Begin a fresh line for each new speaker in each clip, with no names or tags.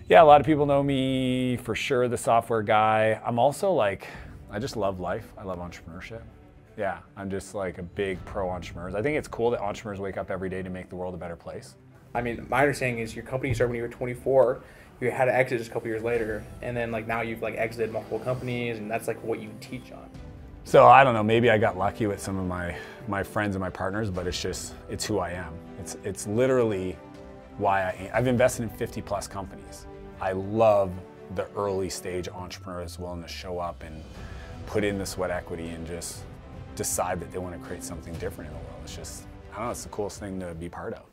Yeah, a lot of people know me for sure, the software guy. I'm also like, I just love life. I love entrepreneurship. Yeah, I'm just like a big pro entrepreneurs. I think it's cool that entrepreneurs wake up every day to make the world a better place.
I mean, my understanding is your company started when you were 24. You had to exit just a couple years later, and then like now you've like exited multiple companies, and that's like what you teach on.
So I don't know, maybe I got lucky with some of my friends and my partners, but it's who I am. It's literally why I've invested in 50 plus companies. I love the early stage entrepreneurs willing to show up and put in the sweat equity and just decide that they want to create something different in the world. It's just, I don't know, it's the coolest thing to be part of.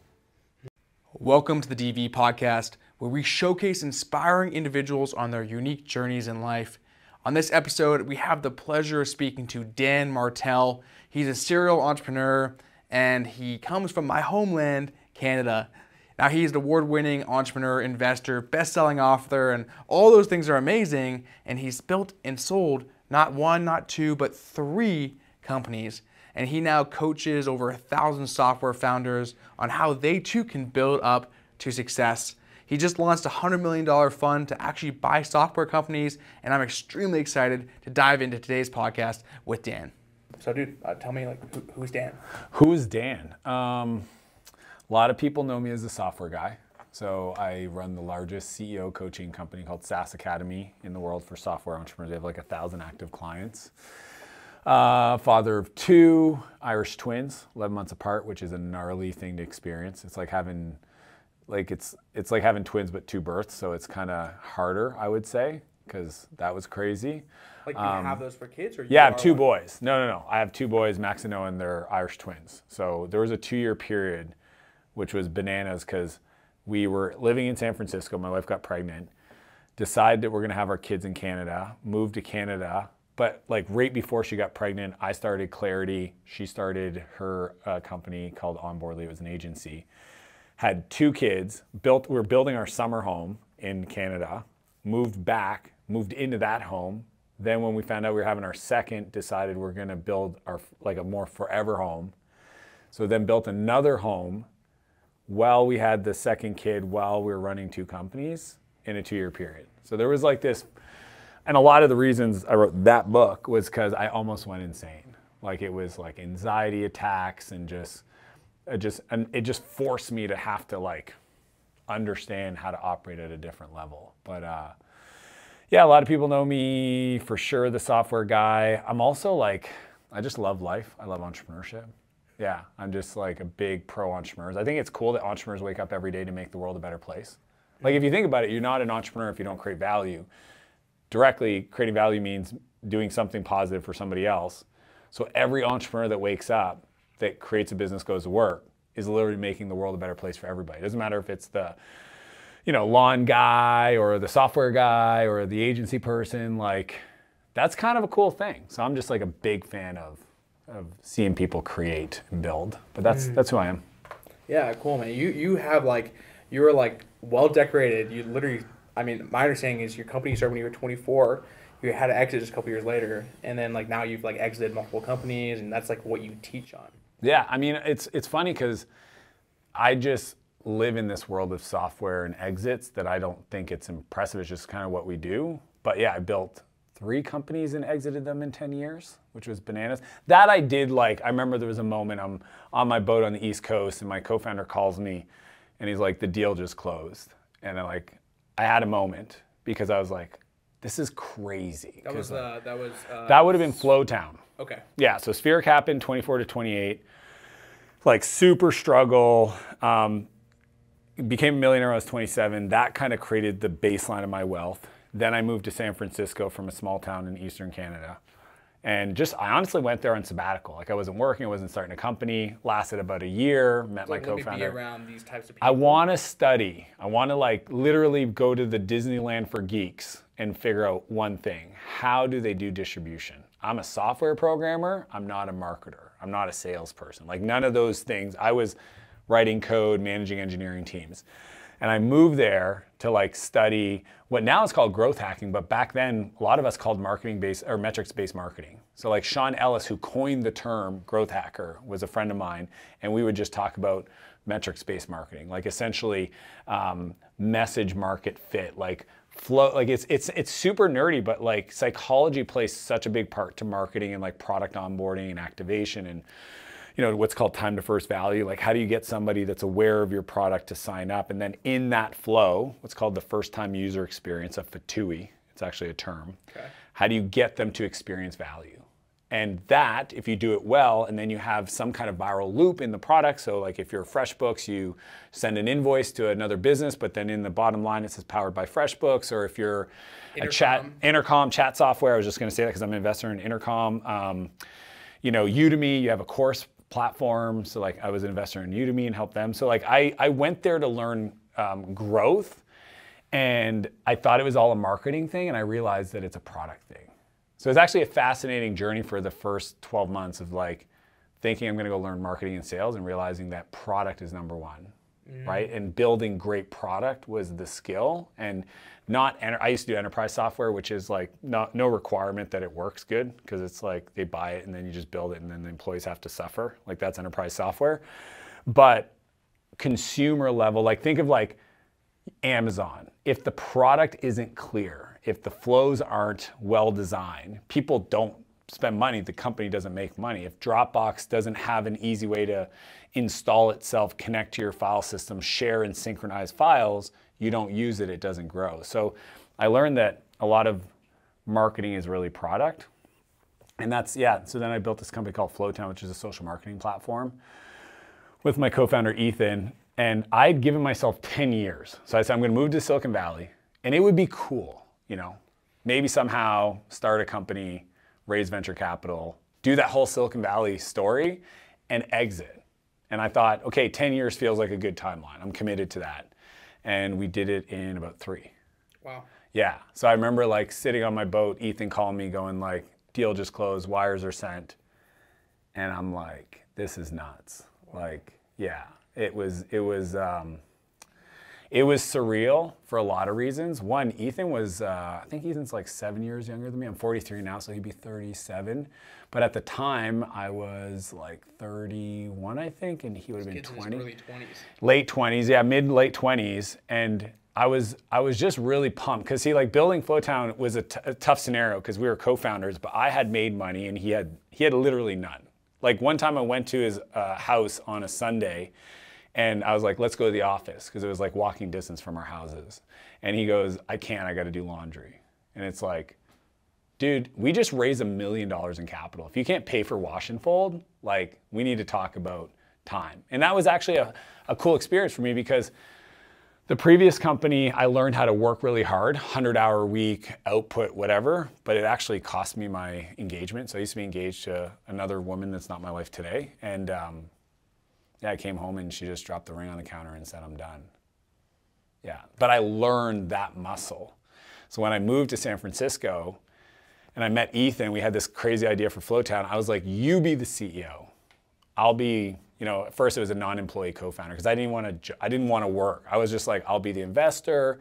Welcome to the DV podcast, where we showcase inspiring individuals on their unique journeys in life. On this episode, we have the pleasure of speaking to Dan Martell. He's a serial entrepreneur, and he comes from my homeland, Canada. Now, he's an award-winning entrepreneur, investor, best-selling author, and all those things are amazing, and he's built and sold not one, not two, but 3 companies. And he now coaches over 1,000 software founders on how they too can build up to success. He just launched a $100 million fund to actually buy software companies, and I'm extremely excited to dive into today's podcast with Dan. So dude, tell me, like, who's Dan?
Who's Dan? A lot of people know me as the software guy. So I run the largest CEO coaching company called SaaS Academy in the world for software entrepreneurs. We have like 1,000 active clients. Father of 2 Irish twins, 11 months apart, which is a gnarly thing to experience. It's like having, it's like having twins but 2 births. So it's kind of harder, I would say, because that was crazy.
Like, you have those for kids, or
yeah, I have 2 boys. No. I have 2 boys, Max and Noah, and they're Irish twins. So there was a 2-year period, which was bananas, because we were living in San Francisco. My wife got pregnant, decided that we're going to have our kids in Canada, moved to Canada. But like right before she got pregnant, I started Clarity. She started her company called Onboardly. It was an agency. Had 2 kids. We're building our summer home in Canada. Moved into that home. Then when we found out we were having our second, decided we're going to build our like a more forever home. So then built another home while we had the second kid, while we were running 2 companies in a 2-year period. So there was like this. And a lot of the reasons I wrote that book was because I almost went insane. Like, it was like anxiety attacks, and it just forced me to have to like understand how to operate at a different level. But yeah, a lot of people know me for sure, the software guy. I'm also like, I just love life. I love entrepreneurship. Yeah, I'm just like a big pro entrepreneurs. I think it's cool that entrepreneurs wake up every day to make the world a better place. Like, if you think about it, you're not an entrepreneur if you don't create value. Directly, creating value means doing something positive for somebody else. So every entrepreneur that wakes up, that creates a business, goes to work, is literally making the world a better place for everybody. It doesn't matter if it's the, lawn guy or the software guy or the agency person. Like, that's kind of a cool thing. So I'm just like a big fan of seeing people create and build. But that's who I am.
Yeah, cool, man. You have like, you're like well decorated. You literally, I mean, my understanding is your company started when you were 24. You had to exit just a couple years later, and then like now you've like exited multiple companies, and that's like what you teach on.
Yeah, I mean, it's funny because I just live in this world of software and exits that I don't think it's impressive. It's just kind of what we do. But yeah, I built 3 companies and exited them in 10 years, which was bananas. That I did like, I remember there was a moment, I'm on my boat on the East Coast, and my co-founder calls me, and he's like, the deal just closed. And I had a moment, because I was like, this is crazy.
That
would have been Flowtown.
Okay.
Yeah, so Spheric happened 24 to 28. Like, super struggle. Became a millionaire when I was 27. That kind of created the baseline of my wealth. Then I moved to San Francisco from a small town in Eastern Canada. And I honestly went there on sabbatical. Like, I wasn't working, I wasn't starting a company. Lasted about a year, met my co-founder.
Let me be around these types of people.
I want to study. I want to like literally go to the Disneyland for geeks and figure out one thing. How do they do distribution? I'm a software programmer. I'm not a marketer. I'm not a salesperson. Like, none of those things. I was writing code, managing engineering teams. And I moved there to like study what now is called growth hacking, but back then a lot of us called marketing-based or metrics-based marketing. So like Sean Ellis, who coined the term growth hacker, was a friend of mine, and we would just talk about metrics-based marketing. Like, essentially message market fit, like flow, like it's super nerdy, but like psychology plays such a big part to marketing and like product onboarding and activation and what's called time to first value. Like how do you get somebody that's aware of your product to sign up? And then in that flow, what's called the first time user experience, a FTUI, it's actually a term. Okay. How do you get them to experience value? And that, if you do it well, and then you have some kind of viral loop in the product, so like if you're FreshBooks, you send an invoice to another business, but then in the bottom line it says powered by FreshBooks, or if you're Intercom chat software, I was just gonna say that because I'm an investor in Intercom. Udemy, you have a course platform, so like I was an investor in Udemy and helped them. So like I went there to learn growth, and I thought it was all a marketing thing, and I realized that it's a product thing. So it's actually a fascinating journey for the first 12 months of like thinking I'm going to go learn marketing and sales and realizing that product is number one, right? And building great product was the skill, and I used to do enterprise software, which is like no requirement that it works good, because it's like they buy it and then you just build it and then the employees have to suffer. Like that's enterprise software. But consumer level, like think of like Amazon. If the product isn't clear, if the flows aren't well designed, people don't spend money, the company doesn't make money. If Dropbox doesn't have an easy way to install itself, connect to your file system, share and synchronize files, you don't use it, it doesn't grow. So I learned that a lot of marketing is really product. And that's, so then I built this company called Flowtown, which is a social marketing platform with my co-founder Ethan. And I'd given myself 10 years. So I said, I'm gonna move to Silicon Valley, and it would be cool, maybe somehow start a company, raise venture capital, do that whole Silicon Valley story, and exit. And I thought, okay, 10 years feels like a good timeline. I'm committed to that. And we did it in about 3. Wow. Yeah, so I remember like sitting on my boat, Ethan calling me going like, deal just closed, wires are sent. And I'm like, this is nuts. Wow. Like, yeah, it was surreal for a lot of reasons. One, Ethan was, I think Ethan's like 7 years younger than me. I'm 43 now, so he'd be 37. But at the time, I was like 31, I think, and he would have been 20. Early 20s. Late 20s, yeah, late 20s. And I was just really pumped, because like building Flowtown was a tough scenario, because we were co-founders, but I had made money and he had literally none. Like one time I went to his house on a Sunday, and I was like, let's go to the office, because it was like walking distance from our houses. And he goes, I can't, I got to do laundry. And it's like, dude, we just raised $1 million in capital. If you can't pay for wash and fold, like we need to talk about time. And that was actually a cool experience for me, because the previous company, I learned how to work really hard, 100-hour week, output, whatever, but it actually cost me my engagement. So I used to be engaged to another woman that's not my wife today. And yeah, I came home and she just dropped the ring on the counter and said, I'm done. Yeah, but I learned that muscle. So when I moved to San Francisco and I met Ethan, we had this crazy idea for Flowtown. I was like, you be the CEO. I'll be, at first it was a non-employee co-founder, because I didn't want to work. I was just like, I'll be the investor.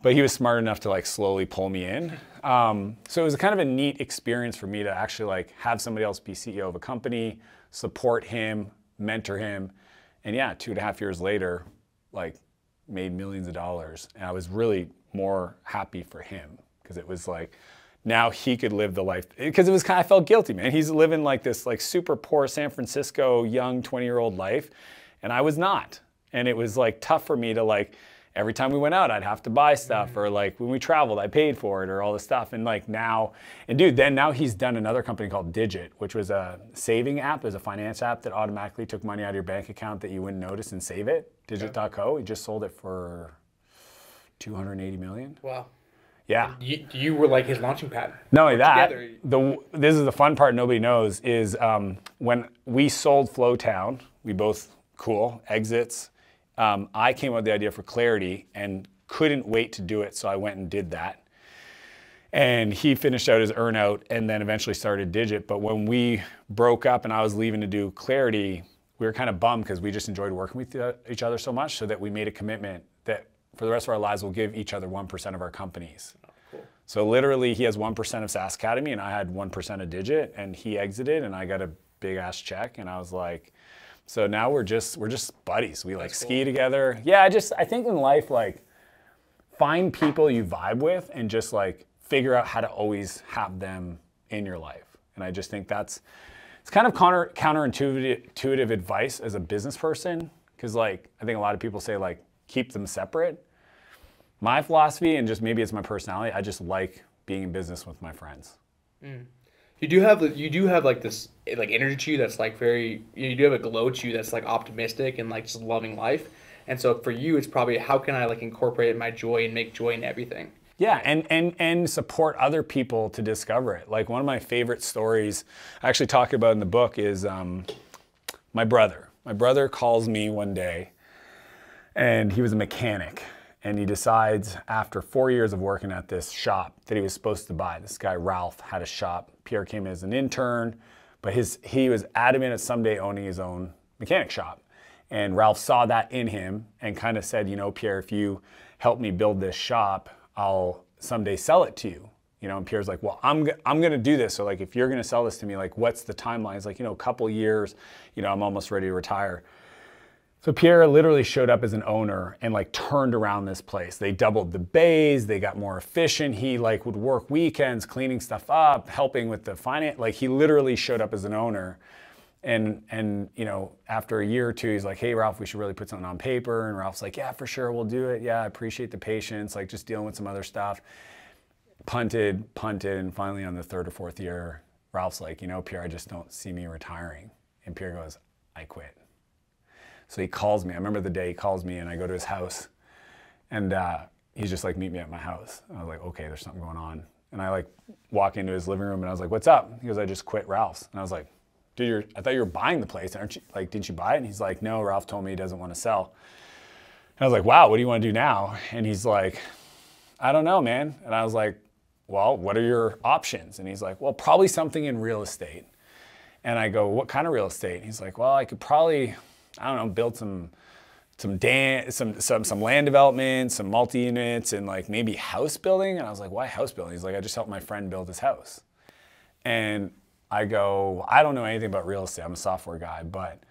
But he was smart enough to like slowly pull me in. So it was kind of a neat experience for me to actually like have somebody else be CEO of a company, support him, mentor him. And yeah, 2.5 years later, like made millions of dollars. And I was really more happy for him, because it was like, now he could live the life, because it was kind of, I felt guilty, man. He's living like this like super poor San Francisco young 20-year-old life, and I was not. And it was like tough for me to like, every time we went out, I'd have to buy stuff, or like when we traveled, I paid for it, or all this stuff. And like now, and dude, then now he's done another company called Didnt, which was a saving app. It was a finance app that automatically took money out of your bank account that you wouldn't notice and save it. Didnt.co. He just sold it for $280 million. Wow. Yeah.
You were like his launching pad.
Not only that, this is the fun part nobody knows, is when we sold Flowtown, we both, exits. I came up with the idea for Clarity and couldn't wait to do it, so I went and did that. And he finished out his earnout and then eventually started Didnt. But when we broke up and I was leaving to do Clarity, we were kind of bummed, because we just enjoyed working with each other so much, so that we made a commitment that for the rest of our lives we'll give each other 1% of our companies. Oh, cool. So literally he has 1% of SaaS Academy and I had 1% of Didnt, and he exited and I got a big ass check, and I was like, so now we're just buddies. We like ski together. Yeah, I think in life, like find people you vibe with and just like figure out how to always have them in your life. And I just think it's kind of counterintuitive advice as a business person. Cause like, I think a lot of people say like, keep them separate. My philosophy, and just maybe it's my personality, I just like being in business with my friends.
Mm. You do have like this like energy to you that's like you do have a glow to you that's like optimistic and like just loving life. And so for you, it's probably how can I like incorporate my joy and make joy in everything?
Yeah, and support other people to discover it. Like one of my favorite stories I actually talk about in the book is my brother. My brother calls me one day, and he was a mechanic. And he decides after 4 years of working at this shop that he was supposed to buy. This guy, Ralph, had a shop. Pierre came in as an intern, but he was adamant at someday owning his own mechanic shop. And Ralph saw that in him and kind of said, you know, Pierre, if you help me build this shop, I'll someday sell it to you. You know, and Pierre's like, well, I'm going to do this. So like, if you're going to sell this to me, like, what's the timeline? It's like, you know, a couple years, you know, I'm almost ready to retire. So Pierre literally showed up as an owner and like turned around this place. They doubled the bays, they got more efficient. He like would work weekends, cleaning stuff up, helping with the finance. Like he literally showed up as an owner. And you know, after a year or two, he's like, hey Ralph, we should really put something on paper. And Ralph's like, yeah, for sure, we'll do it. Yeah, I appreciate the patience, like just dealing with some other stuff. Punted, and finally on the third or fourth year, Ralph's like, you know, Pierre, I just don't see me retiring. And Pierre goes, I quit. So he calls me. I remember the day he calls me and I go to his house and he's just like, meet me at my house. I was like, okay, there's something going on. And I like walk into his living room and I was like, what's up? He goes, I just quit Ralph's. And I was like, dude, I thought you were buying the place. Aren't you? Like, didn't you buy it? And he's like, no, Ralph told me he doesn't want to sell. And I was like, wow, what do you want to do now? And he's like, I don't know, man. And I was like, well, what are your options? And he's like, well, probably something in real estate. And I go, what kind of real estate? And he's like, well, I could probably, I don't know, build some land development, some multi-units, and like maybe house building. And I was like, why house building? He's like, I just helped my friend build his house. And I go, I don't know anything about real estate. I'm a software guy, but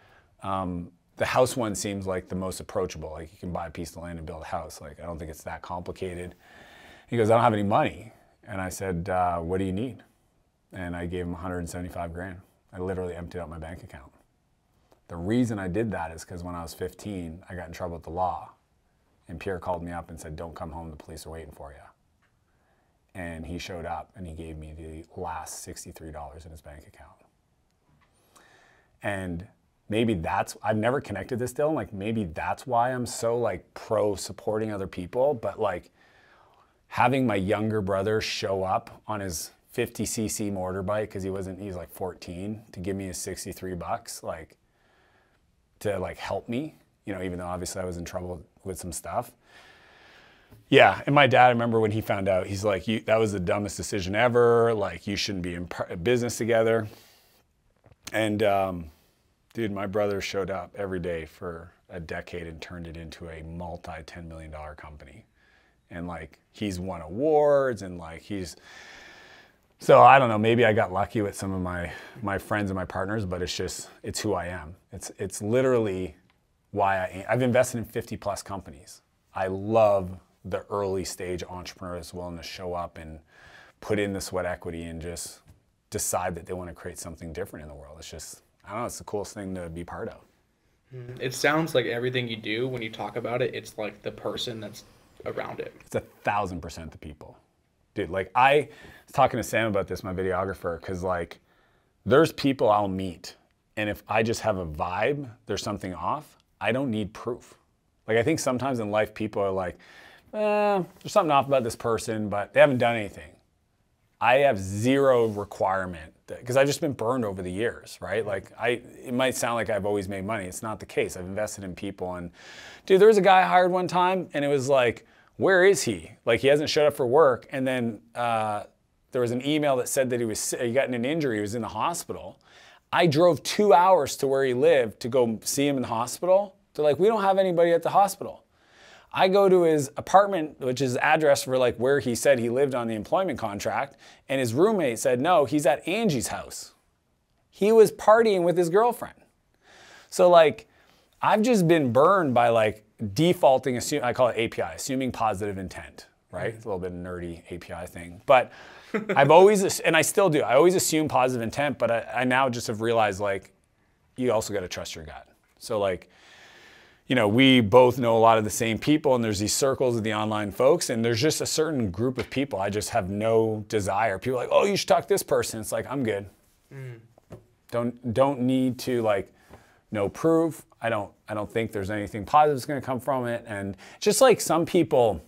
the house one seems like the most approachable. Like you can buy a piece of land and build a house. Like I don't think it's that complicated. He goes, I don't have any money. And I said, what do you need? And I gave him 175 grand. I literally emptied out my bank account. The reason I did that is because when I was 15, I got in trouble with the law. And Pierre called me up and said, don't come home, the police are waiting for you. And he showed up and he gave me the last $63 in his bank account. And maybe that's, I've never connected this, Dylan, like maybe that's why I'm so like pro supporting other people, but like having my younger brother show up on his 50cc motorbike, because he's like 14, to give me his 63 bucks, like to like help me, you know, even though obviously I was in trouble with some stuff. Yeah, and my dad, I remember when he found out, he's like, that was the dumbest decision ever. Like, you shouldn't be in business together. And dude, my brother showed up every day for a decade and turned it into a multi-$10 million company. And like, he's won awards and like so I don't know, maybe I got lucky with some of my friends and my partners, but it's who I am. It's literally why I've invested in 50 plus companies. I love the early stage entrepreneur that's willing to show up and put in the sweat equity and just decide that they want to create something different in the world. It's just, I don't know, it's the coolest thing to be part of.
It sounds like everything you do, when you talk about it, it's like the person that's around it.
It's 1,000% the people. Dude, like I was talking to Sam about this, my videographer, because like there's people I'll meet and if I just have a vibe, there's something off, I don't need proof. Like I think sometimes in life people are like, there's something off about this person, but they haven't done anything. I have zero requirement because I've just been burned over the years, right? Like it might sound like I've always made money. It's not the case. I've invested in people and dude, there was a guy I hired one time and it was like, where is he? Like he hasn't showed up for work. And then there was an email that said that he got an injury. He was in the hospital. I drove 2 hours to where he lived to go see him in the hospital. They're like, we don't have anybody at the hospital. I go to his apartment, which is address for like where he said he lived on the employment contract. And his roommate said, no, he's at Angie's house. He was partying with his girlfriend. So like, I've just been burned by like defaulting, I call it API, assuming positive intent, right? It's a little bit of a nerdy API thing. But I've always, and I still do, I always assume positive intent, but I now just have realized, like, you also got to trust your gut. So, like, you know, we both know a lot of the same people, and there's these circles of the online folks, and there's just a certain group of people I just have no desire. People are like, oh, you should talk to this person. It's like, I'm good. Don't need to, like, no proof. I don't think there's anything positive that's going to come from it. And just like some people,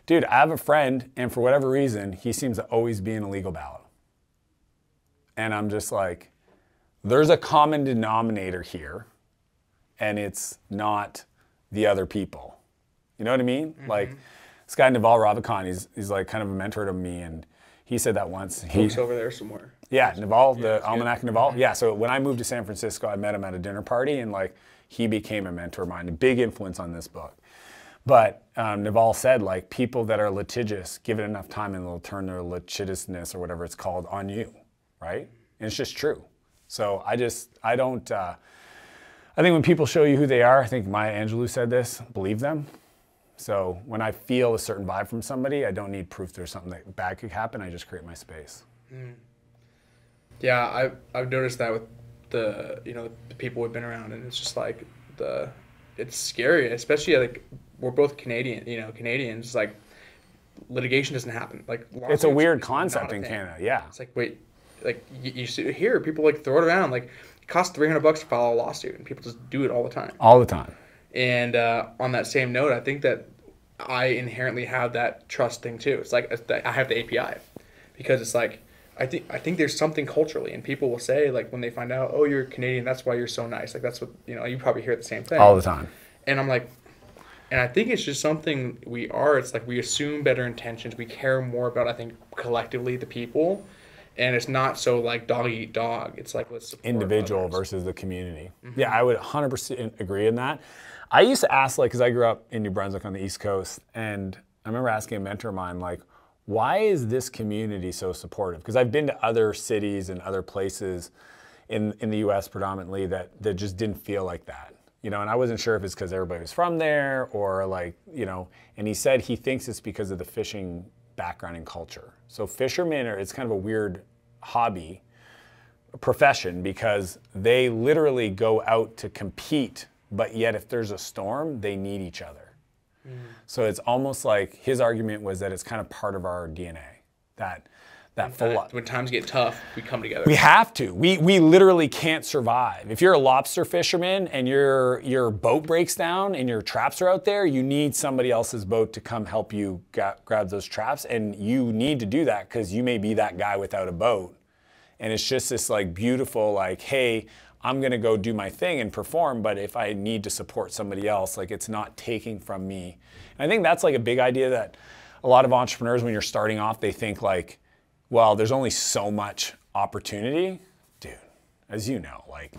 dude, I have a friend, and for whatever reason, he seems to always be in a legal battle. And I'm just like, there's a common denominator here, and it's not the other people. You know what I mean? Like, this guy, Naval Ravikant, he's like kind of a mentor to me, and he said that once.
He's over there somewhere.
Yeah, Naval, the Almanac Naval. Yeah, so when I moved to San Francisco, I met him at a dinner party, and like, he became a mentor of mine, a big influence on this book. But Naval said, like, people that are litigious, give it enough time and they'll turn their litigiousness, or whatever it's called, on you, right? And it's just true. So I think when people show you who they are, I think Maya Angelou said this, believe them. So when I feel a certain vibe from somebody, I don't need proof there's something that bad could happen. I just create my space.
Yeah, I've noticed that with the people we've been around, and it's just like it's scary, especially like we're both Canadians. Like, litigation doesn't happen. Like,
it's a weird concept in Canada. Yeah,
it's like, wait, like you see here, people like throw it around like. It costs $300 to file a lawsuit, and people just do it all the time.
All the time.
And on that same note, I think that I inherently have that trust thing too. It's like I have the API, because it's like I think there's something culturally, and people will say, like, when they find out, oh, you're Canadian, that's why you're so nice. Like, that's what, you probably hear the same thing
all the time.
And I'm like, and I think it's just something we are. It's like we assume better intentions. We care more about, I think, collectively the people. And it's not so like dog eat dog. It's like, let's support
individual
others
versus the community. Yeah, I would 100% agree in that. I used to ask, like, because I grew up in New Brunswick on the East Coast, and I remember asking a mentor of mine, like, why is this community so supportive? Because I've been to other cities and other places in the U.S. predominantly that just didn't feel like that. And I wasn't sure if it's because everybody was from there or, like, and he said he thinks it's because of the fishing background and culture. So fishermen it's kind of a weird hobby, profession, because they literally go out to compete, but yet if there's a storm, they need each other. So it's almost like his argument was that it's kind of part of our DNA, that
when times get tough, we come together.
We have to. We literally can't survive. If you're a lobster fisherman and your boat breaks down and your traps are out there, you need somebody else's boat to come help you grab those traps, and you need to do that because you may be that guy without a boat. And it's just this, like, beautiful, like, hey, I'm gonna go do my thing and perform, but if I need to support somebody else, like, it's not taking from me. And I think that's like a big idea that a lot of entrepreneurs, when you're starting off, they think like, well, there's only so much opportunity. Dude, as you know, like,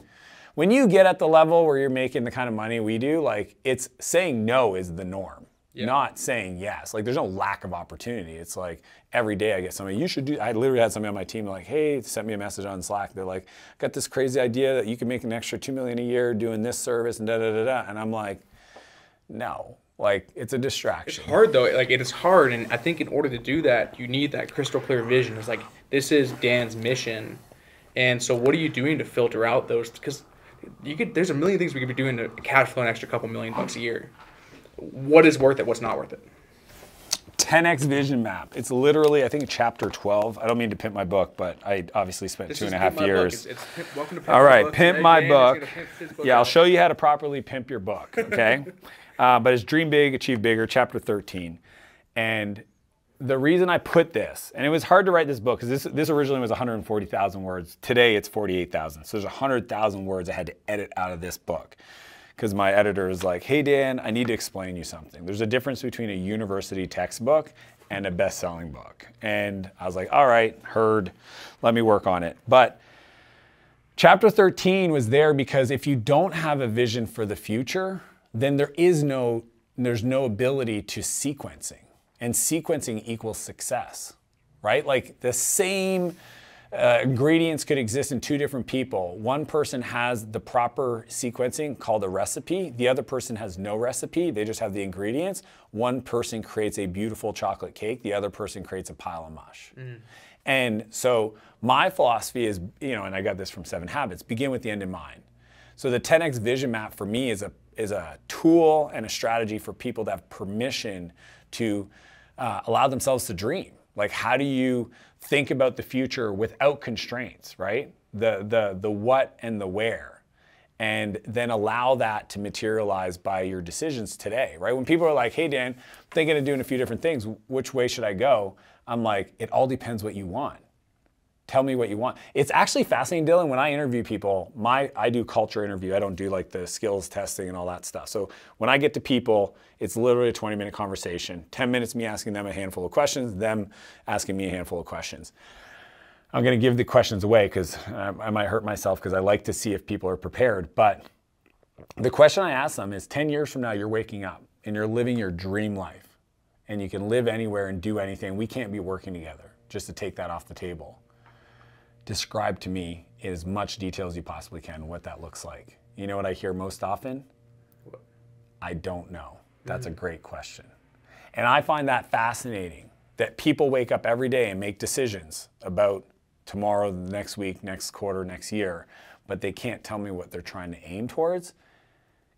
when you get at the level where you're making the kind of money we do, like, it's saying no is the norm, not saying yes. Like, there's no lack of opportunity. It's like every day I get somebody, you should do, I literally had somebody on my team like, hey, sent me a message on Slack. They're like, got this crazy idea that you can make an extra $2 million a year doing this service and da-da-da-da. And I'm like, no. Like, it's a distraction.
It's hard, though. Like, it is hard, and I think in order to do that, you need that crystal clear vision. It's like, this is Dan's mission, and so what are you doing to filter out those? Because there's a million things we could be doing to cash flow an extra couple $1 million a year. What is worth it? What's not worth it?
10X vision map. It's literally, I think, chapter 12. I don't mean to pimp my book, but I obviously spent 2.5 years.
Welcome to Pimp
All right,
book.
pimp my book. Yeah, I'll show you how to properly pimp your book, okay? But it's Dream Big, Achieve Bigger, chapter 13. And the reason I put this, and it was hard to write this book, because this originally was 140,000 words. Today, it's 48,000. So there's 100,000 words I had to edit out of this book. Because my editor is like, hey, Dan, I need to explain you something. There's a difference between a university textbook and a best-selling book. And I was like, all right, heard, let me work on it. But chapter 13 was there because if you don't have a vision for the future, then there's no ability to sequencing. And sequencing equals success, right? Like the same Ingredients could exist in two different people. One person has the proper sequencing called a recipe. The other person has no recipe. They just have the ingredients. One person creates a beautiful chocolate cake. The other person creates a pile of mush. And so my philosophy is, and I got this from 7 Habits, begin with the end in mind. So the 10X vision map for me is a tool and a strategy for people to have permission to allow themselves to dream. Like, how do you think about the future without constraints, right? The what and the where, and then allow that to materialize by your decisions today, right? When people are like, hey, Dan, I'm thinking of doing a few different things. Which way should I go? I'm like, it all depends what you want. Tell me what you want. It's actually fascinating, Dylan, when I interview people, I do culture interview. I don't do like the skills testing and all that stuff. So when I get to people, it's literally a 20-minute conversation. 10 minutes me asking them a handful of questions, them asking me a handful of questions. I'm gonna give the questions away because I might hurt myself because I like to see if people are prepared. But the question I ask them is, 10 years from now, you're waking up and you're living your dream life and you can live anywhere and do anything. We can't be working together, just to take that off the table. Describe to me in as much detail as you possibly can what that looks like. You know what I hear most often? What? I don't know. That's a great question. And I find that fascinating, that people wake up every day and make decisions about tomorrow, the next week, next quarter, next year, but they can't tell me what they're trying to aim towards.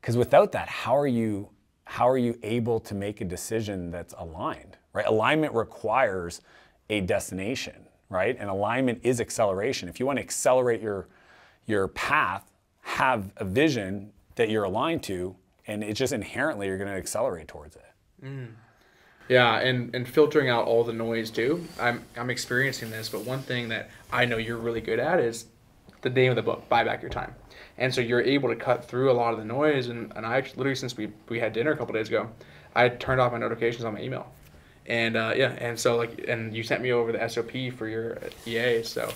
Because without that, how are you able to make a decision that's aligned, right? Alignment requires a destination, right? And alignment is acceleration. If you want to accelerate your path, have a vision that you're aligned to, and it's just inherently you're going to accelerate towards it.
Yeah, and filtering out all the noise too. I'm experiencing this, but one thing that I know you're really good at is the name of the book, Buy Back Your Time. And so you're able to cut through a lot of the noise. And I actually, literally since we had dinner a couple days ago, I turned off my notifications on my email. And and so and you sent me over the SOP for your EA, so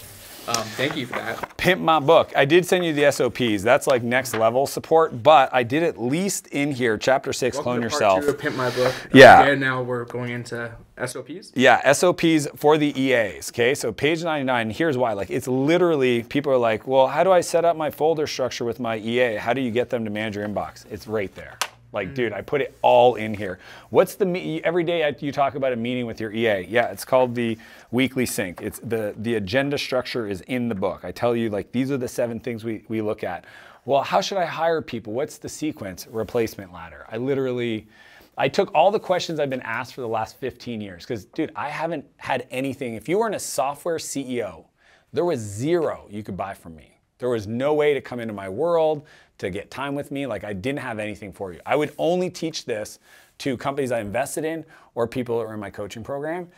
thank you for that.
Pimp my book. I did send you the SOPs. That's like next level support, but I did at least in here, chapter 6,
Welcome
Clone
to
Yourself.
Part 2 of Pimp My Book.
Yeah.
And now we're going into SOPs.
Yeah, SOPs for the EAs, okay? So page 99, here's why. Like, it's literally, people are like, well, how do I set up my folder structure with my EA? How do you get them to manage your inbox? It's right there. Like, dude, I put it all in here. What's every day you talk about a meeting with your EA. Yeah, it's called the weekly sync. It's the agenda structure is in the book. I tell you, like, these are the 7 things we look at. Well, how should I hire people? What's the sequence? Replacement ladder. I took all the questions I've been asked for the last 15 years because, dude, I haven't had anything. If you weren't a software CEO, there was 0 you could buy from me. There was no way to come into my world, to get time with me. Like, I didn't have anything for you. I would only teach this to companies I invested in or people that were in my coaching program.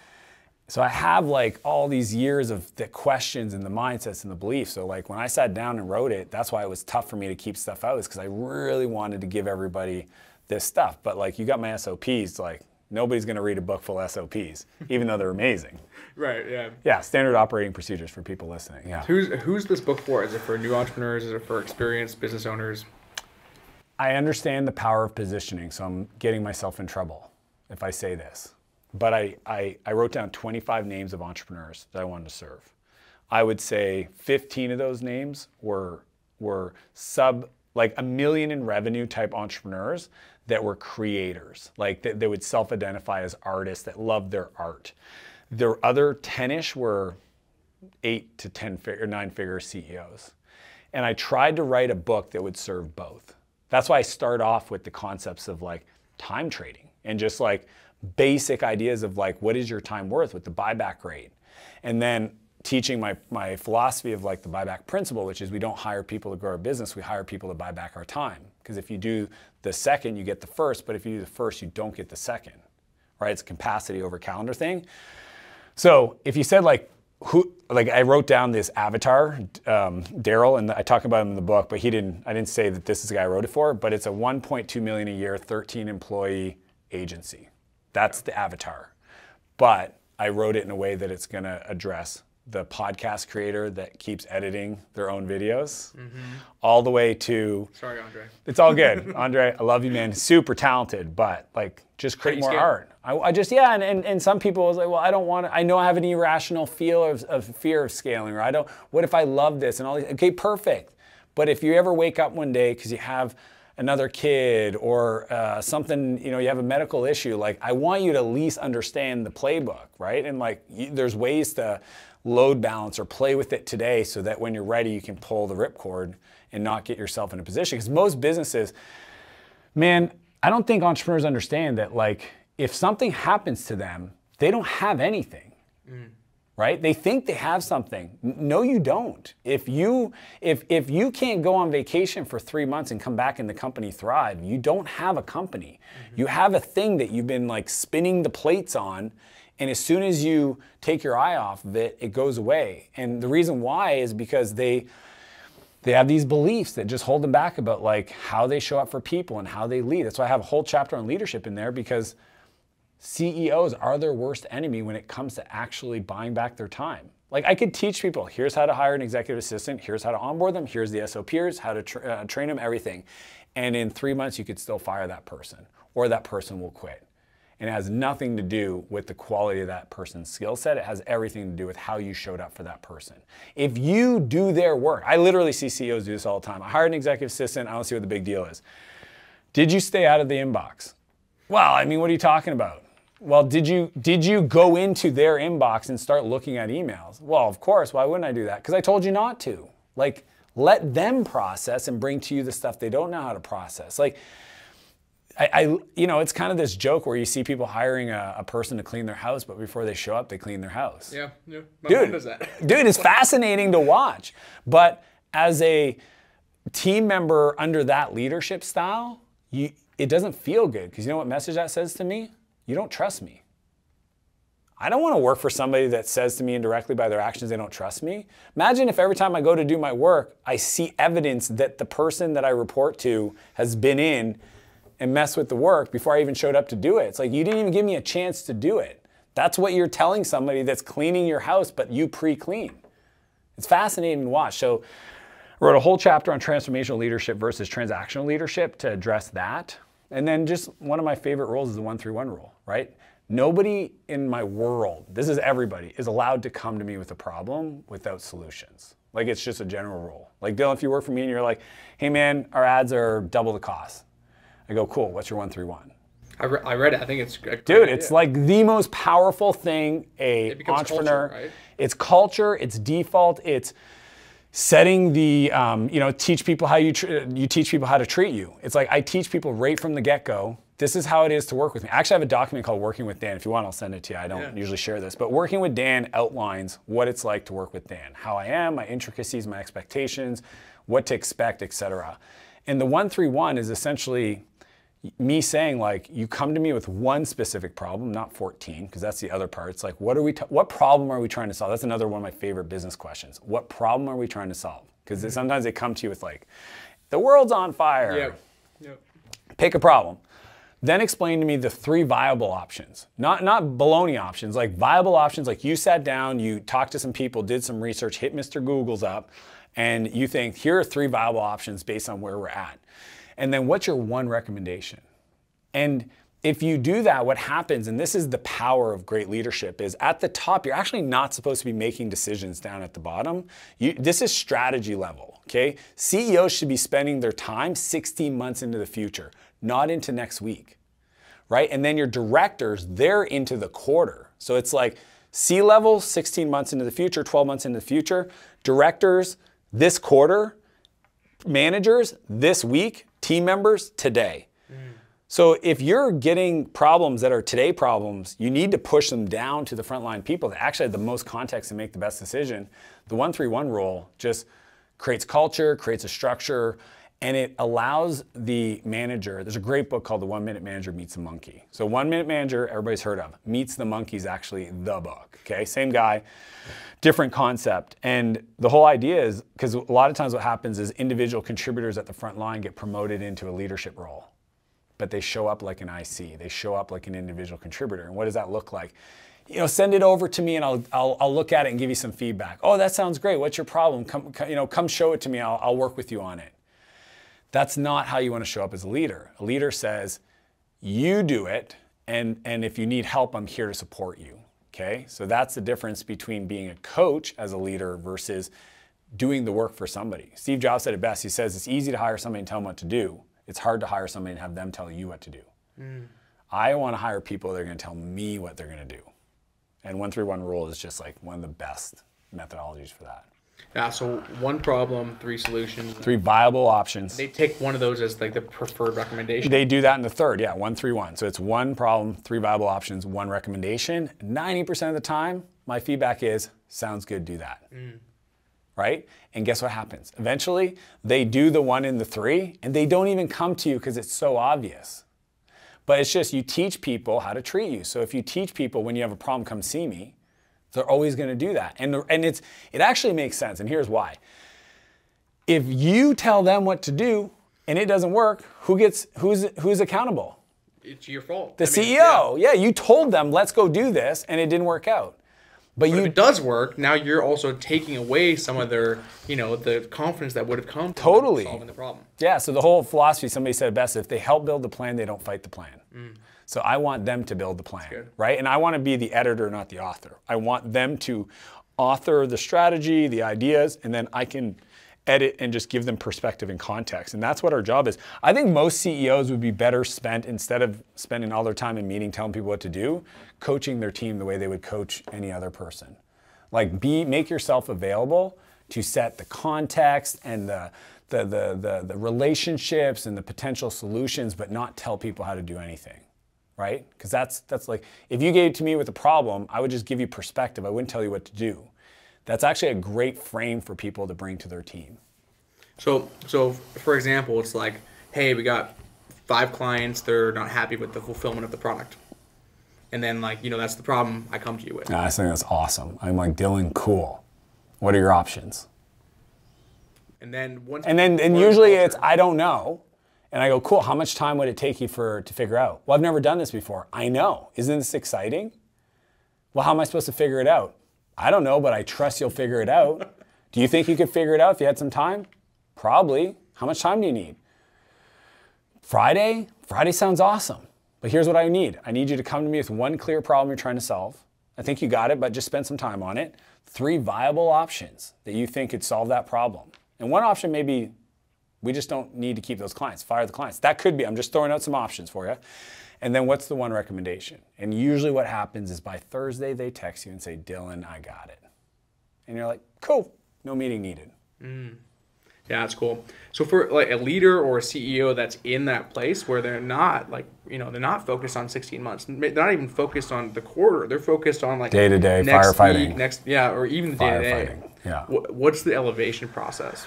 So I have like all these years of the questions and the mindsets and the beliefs. So like when I sat down and wrote it, that's why it was tough for me to keep stuff out, is because I really wanted to give everybody this stuff. But like, you got my SOPs, like nobody's gonna read a book full of SOPs, even though they're amazing.
Right, yeah.
Yeah, standard operating procedures for people listening, yeah.
Who's this book for? Is it for new entrepreneurs? Is it for experienced business owners?
I understand the power of positioning, so I'm getting myself in trouble if I say this. But I wrote down 25 names of entrepreneurs that I wanted to serve. I would say 15 of those names were like $1 million in revenue type entrepreneurs that were creators, like they would self-identify as artists that loved their art. The other 10-ish were 8 to 9-figure CEOs. And I tried to write a book that would serve both. That's why I start off with the concepts of like time trading and just like basic ideas of like, what is your time worth with the buyback rate? And then teaching my philosophy of like the buyback principle, which is we don't hire people to grow our business, we hire people to buy back our time. Because if you do the second, you get the first, but if you do the first, you don't get the second, right? It's a capacity over calendar thing. So if you said like, I wrote down this avatar, Daryl, and I talk about him in the book, but I didn't say that this is the guy I wrote it for, but it's a 1.2 million a year, 13 employee agency. That's the avatar. But I wrote it in a way that it's gonna address the podcast creator that keeps editing their own videos, all the way to...
Sorry, Andre.
It's all good. Andre, I love you, man. Super talented, but like, just create more art. I just, yeah, and some people was like, well, I don't want to, I know I have an irrational fear of scaling, or I don't, what if I love this and all these, okay, perfect. But if you ever wake up one day because you have another kid or something, you know, you have a medical issue, like I want you to at least understand the playbook, right? And like, there's ways to load balance or play with it today so that when you're ready, you can pull the ripcord and not get yourself in a position. Because most businesses, man, I don't think entrepreneurs understand that, like, if something happens to them, they don't have anything, right? They think they have something. No, you don't. If you can't go on vacation for 3 months and come back and the company thrive, you don't have a company. You have a thing that you've been like spinning the plates on, and as soon as you take your eye off of it, it goes away. And the reason why is because they have these beliefs that just hold them back about like how they show up for people and how they lead. That's why I have a whole chapter on leadership in there, because CEOs are their worst enemy when it comes to actually buying back their time. Like I could teach people, here's how to hire an executive assistant, here's how to onboard them, here's the SOPs, how to train them, everything. And in 3 months, you could still fire that person, or that person will quit. And it has nothing to do with the quality of that person's skill set. It has everything to do with how you showed up for that person. If you do their work, I literally see CEOs do this all the time. I hired an executive assistant, I don't see what the big deal is. Did you stay out of the inbox? Well, I mean, what are you talking about? Well, did you go into their inbox and start looking at emails? Well, of course, why wouldn't I do that? Because I told you not to. Like, let them process and bring to you the stuff they don't know how to process. Like, you know, it's kind of this joke where you see people hiring a person to clean their house, but before they show up, they clean their house.
Yeah, my mom does that.
Dude, it's fascinating to watch. But as a team member under that leadership style, it doesn't feel good, because you know what message that says to me? You don't trust me. I don't want to work for somebody that says to me indirectly by their actions they don't trust me. Imagine if every time I go to do my work, I see evidence that the person that I report to has been in and messed with the work before I even showed up to do it. It's like, you didn't even give me a chance to do it. That's what you're telling somebody that's cleaning your house, but you pre-clean. It's fascinating to watch. So I wrote a whole chapter on transformational leadership versus transactional leadership to address that. And then just one of my favorite rules is the 1-3-1 rule, right? Nobody in my world, this is everybody, is allowed to come to me with a problem without solutions. Like, it's just a general rule. Like, Dylan, if you work for me and you're like, hey man, our ads are double the cost. I go, cool, what's your 1-3-1?
I read it, I think it's great.
Dude, it's like the most powerful thing an entrepreneur,
culture, right?
It's culture, it's default, it's setting the, you know, teach people how you teach people how to treat you. It's like, I teach people right from the get-go, this is how it is to work with me. I actually have a document called Working with Dan. If you want, I'll send it to you. I don't usually share this, but Working with Dan outlines what it's like to work with Dan, how I am, my intricacies, my expectations, what to expect, etc. And the 1-3-1 is essentially me saying, like, you come to me with one specific problem, not 14, because that's the other part. It's like, what problem are we trying to solve? That's another one of my favorite business questions. What problem are we trying to solve? Because sometimes they come to you with like, the world's on fire.
Yep.
Pick a problem. Then explain to me the 3 viable options. Not baloney options, like viable options. Like, you sat down, you talked to some people, did some research, hit Mr. Google's up, and you think, here are 3 viable options based on where we're at. And then what's your one recommendation? And if you do that, what happens, and this is the power of great leadership, is at the top, you're actually not supposed to be making decisions down at the bottom. This is strategy level, okay? CEOs should be spending their time 16 months into the future, not into next week, right? And then your directors, they're into the quarter. So it's like C-level, 16 months into the future, 12 months into the future. Directors, this quarter. Managers, this week. Team members, today. So if you're getting problems that are today problems, you need to push them down to the frontline people that actually have the most context to make the best decision. The 1-3-1 rule just creates culture, creates a structure, and it allows the manager. There's a great book called The 1 Minute Manager Meets the Monkey. So 1 Minute Manager, everybody's heard of. Meets the Monkey is actually the book, okay? Same guy, different concept. And the whole idea is, because a lot of times what happens is individual contributors at the front line get promoted into a leadership role, but they show up like an IC. They show up like an individual contributor. And what does that look like? send it over to me and I'll look at it and give you some feedback. Oh, that sounds great. What's your problem? Come show it to me. I'll work with you on it. That's not how you want to show up as a leader. A leader says, you do it, and if you need help, I'm here to support you. Okay? So that's the difference between being a coach as a leader versus doing the work for somebody. Steve Jobs said it best. He says, it's easy to hire somebody and tell them what to do. It's hard to hire somebody and have them tell you what to do. I want to hire people that are going to tell me what they're going to do. And 1-3-1 rule is just like one of the best methodologies for that.
Yeah, so 1 problem, 3 solutions.
3 viable options.
They take one of those as like the preferred recommendation.
They do that in the third, 1-3-1. So it's 1 problem, 3 viable options, 1 recommendation. 90% of the time, my feedback is, sounds good, do that. Right? And guess what happens? Eventually, they do the 1 and the 3, and they don't even come to you because it's so obvious. But it's just you teach people how to treat you. So if you teach people when you have a problem, come see me, they're always going to do that. And it actually makes sense, and here's why. If you tell them what to do and it doesn't work, who's accountable?
It's your fault.
The CEO. Yeah, you told them, let's go do this, and it didn't work out. But
if it does work, now you're also taking away some of their, the confidence that would have come from solving the problem.
Yeah, so the whole philosophy, somebody said it best, if they help build the plan, they don't fight the plan. So I want them to build the plan, right? And I want to be the editor, not the author. I want them to author the strategy, the ideas, and then I can edit and just give them perspective and context. And that's what our job is. I think most CEOs would be better spent, instead of spending all their time in meeting telling people what to do, coaching their team the way they would coach any other person. Like make yourself available to set the context and the relationships and the potential solutions, but not tell people how to do anything. Right? Because that's like, if you gave it to me with a problem, I would just give you perspective. I wouldn't tell you what to do. That's actually a great frame for people to bring to their team.
So for example, it's like, hey, we got 5 clients, they're not happy with the fulfillment of the product. And then that's the problem I come to you with.
I think that's awesome. I'm like, Dylan, cool. What are your options?
And then
usually it's, I don't know. And I go, cool, how much time would it take you to figure out? Well, I've never done this before. I know. Isn't this exciting? Well, how am I supposed to figure it out? I don't know, but I trust you'll figure it out. Do you think you could figure it out if you had some time? Probably. How much time do you need? Friday? Friday sounds awesome. But here's what I need. I need you to come to me with 1 clear problem you're trying to solve. I think you got it, but just spend some time on it. 3 viable options that you think could solve that problem. And 1 option may be, we just don't need to keep those clients. Fire the clients. That could be. I'm just throwing out some options for you. And then what's the 1 recommendation? And usually what happens is by Thursday, they text you and say, Dylan, I got it. And you're like, cool. No meeting needed.
Yeah, that's cool. So for like a leader or a CEO that's in that place where they're not they're not focused on 16 months. They're not even focused on the quarter. They're focused on
day-to-day firefighting.
Or even the day-to-day.
Yeah.
What's the elevation process?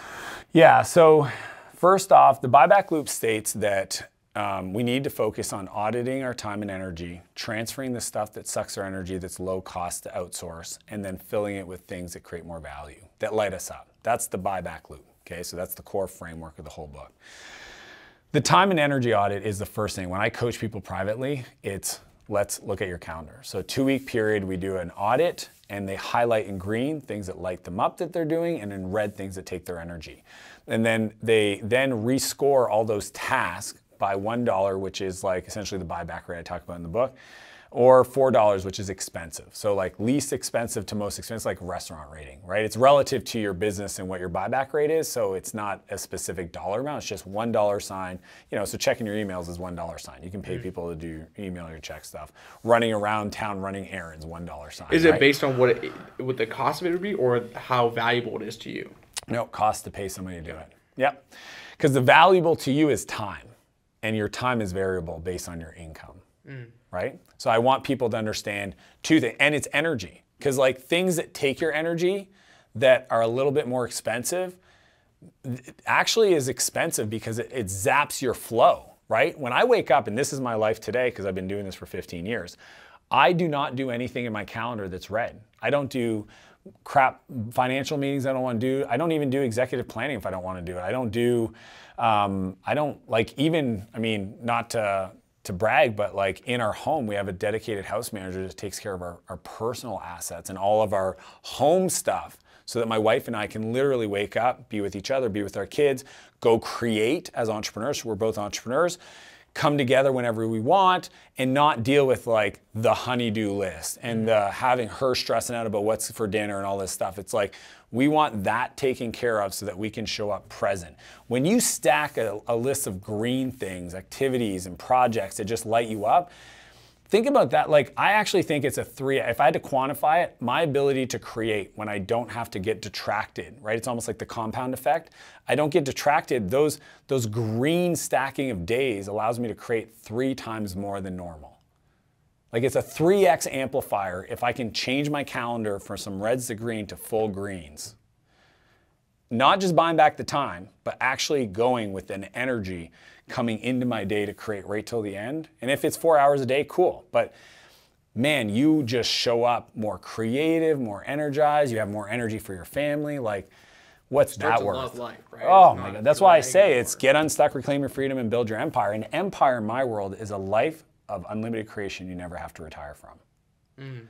Yeah, so first off, the buyback loop states that we need to focus on auditing our time and energy, transferring the stuff that sucks our energy that's low cost to outsource, and then filling it with things that create more value, that light us up. That's the buyback loop, okay? So that's the core framework of the whole book. The time and energy audit is the first thing. When I coach people privately, it's let's look at your calendar. So 2-week period, we do an audit, and they highlight in green things that light them up that they're doing, and in red things that take their energy. And then they rescore all those tasks by $1, which is like essentially the buyback rate I talk about in the book, or $4, which is expensive. So like least expensive to most expensive, like restaurant rating, right? It's relative to your business and what your buyback rate is, so it's not a specific dollar amount, it's just $1 sign. So checking your emails is $1 sign. You can pay people to do email your check stuff. Running around town, running errands, $1 sign.
Is it based on what the cost of it would be, or how valuable it is to you?
No, cost to pay somebody to do it. Yep. Because the valuable to you is time. And your time is variable based on your income, right? So I want people to understand 2 things, and it's energy. Because like things that take your energy that are a little bit more expensive, actually is expensive because it zaps your flow, right? When I wake up, and this is my life today because I've been doing this for 15 years, I do not do anything in my calendar that's red. I don't do crap financial meetings I don't want to do. I don't even do executive planning if I don't want to do it. I don't do, not to to brag, but like in our home, we have a dedicated house manager that takes care of our personal assets and all of our home stuff, so that my wife and I can literally wake up, be with each other, be with our kids, go create as entrepreneurs. We're both entrepreneurs, come together whenever we want, and not deal with like the honey-do list and having her stressing out about what's for dinner and all this stuff. It's like, we want that taken care of so that we can show up present. When you stack a list of green things, activities and projects that just light you up, think about that. Like, I actually think it's a 3. If I had to quantify it, my ability to create when I don't have to get detracted, right? It's almost like the compound effect. I don't get detracted. Those green stacking of days allows me to create 3 times more than normal. Like, it's a 3x amplifier if I can change my calendar from some reds to green to full greens. Not just buying back the time, but actually going with an energy coming into my day to create right till the end. And if it's 4 hours a day, cool. But man, you just show up more creative, more energized. You have more energy for your family. Like, what's that worth?
Love life, right?
Oh my God. That's why I say it's get unstuck, reclaim your freedom, and build your empire. An empire in my world is a life of unlimited creation you never have to retire from.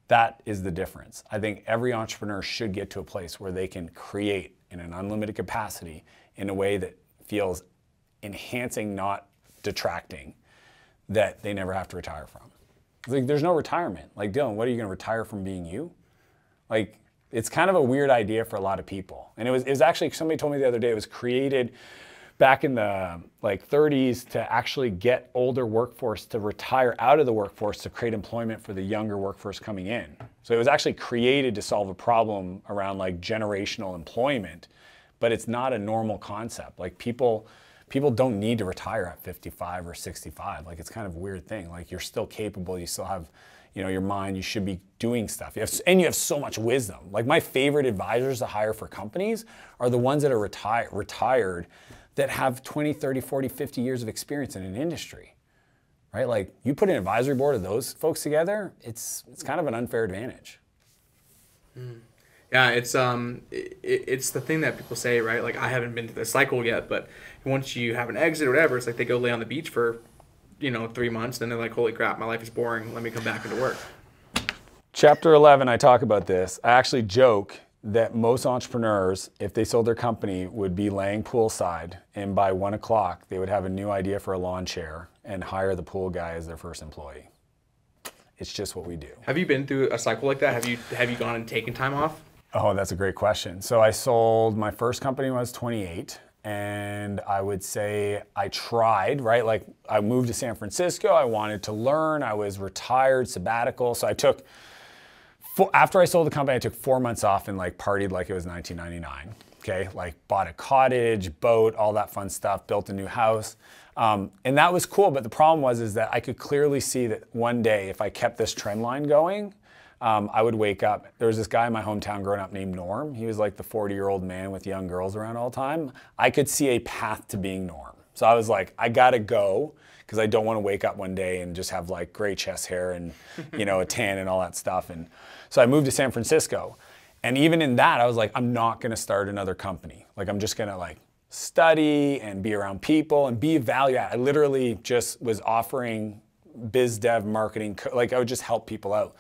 That is the difference. I think every entrepreneur should get to a place where they can create in an unlimited capacity in a way that feels enhancing, not detracting, that they never have to retire from. Like, there's no retirement. Like, Dylan, what are you going to retire from being you? Like, it's kind of a weird idea for a lot of people. And it was actually, somebody told me the other day, it was created back in the like 30s to actually get older workforce to retire out of the workforce to create employment for the younger workforce coming in. So it was actually created to solve a problem around like generational employment, but it's not a normal concept. Like, people don't need to retire at 55 or 65. Like, it's kind of a weird thing. Like, you're still capable, you still have, you know, your mind, you should be doing stuff. And you have so much wisdom. Like, my favorite advisors to hire for companies are the ones that are retired that have 20, 30, 40, 50 years of experience in an industry, right? Like, you put an advisory board of those folks together, it's kind of an unfair advantage.
Yeah, it's the thing that people say, right? Like, I haven't been to the cycle yet, but once you have an exit or whatever, it's like they go lay on the beach for, 3 months, then they're like, holy crap, my life is boring, let me come back into work.
Chapter 11, I talk about this. I actually joke that most entrepreneurs, if they sold their company, would be laying poolside, and by 1 o'clock, they would have a new idea for a lawn chair and hire the pool guy as their first employee. It's just what we do.
Have you been through a cycle like that? Have you gone and taken time off?
Oh, that's a great question. So I sold, my first company when I was 28, and I would say I tried, right? Like, I moved to San Francisco, I wanted to learn, I was retired, sabbatical, so I took, after I sold the company, I took 4 months off and like partied like it was 1999, okay? Like, bought a cottage, boat, all that fun stuff, built a new house. And that was cool, but the problem was that I could clearly see that one day, if I kept this trend line going, I would wake up. There was this guy in my hometown growing up named Norm. He was like the 40-year-old man with young girls around all the time. I could see a path to being Norm. So I was like, I gotta go, because I don't want to wake up one day and just have like gray chest hair and, a tan and all that stuff. And so I moved to San Francisco. And even in that, I was like, I'm not gonna start another company. Like, I'm just gonna like study and be around people and be value add. I literally just was offering biz dev marketing, like I would just help people out.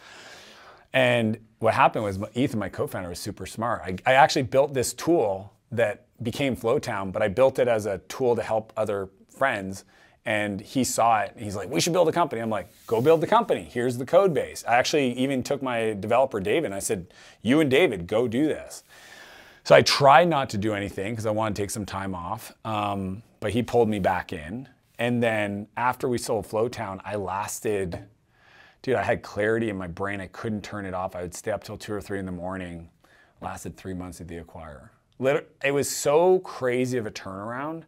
And what happened was Ethan, my co-founder, was super smart. I actually built this tool that became Flowtown, but I built it as a tool to help other friends. And he saw it, and he's like, we should build a company. I'm like, go build the company. Here's the code base. I actually even took my developer, David, and I said, you and David, go do this. So I tried not to do anything because I wanted to take some time off, but he pulled me back in. And then after we sold Flowtown, I lasted, dude, I had clarity in my brain. I couldn't turn it off. I would stay up till 2 or 3 in the morning. Lasted 3 months at the acquirer. It was so crazy of a turnaround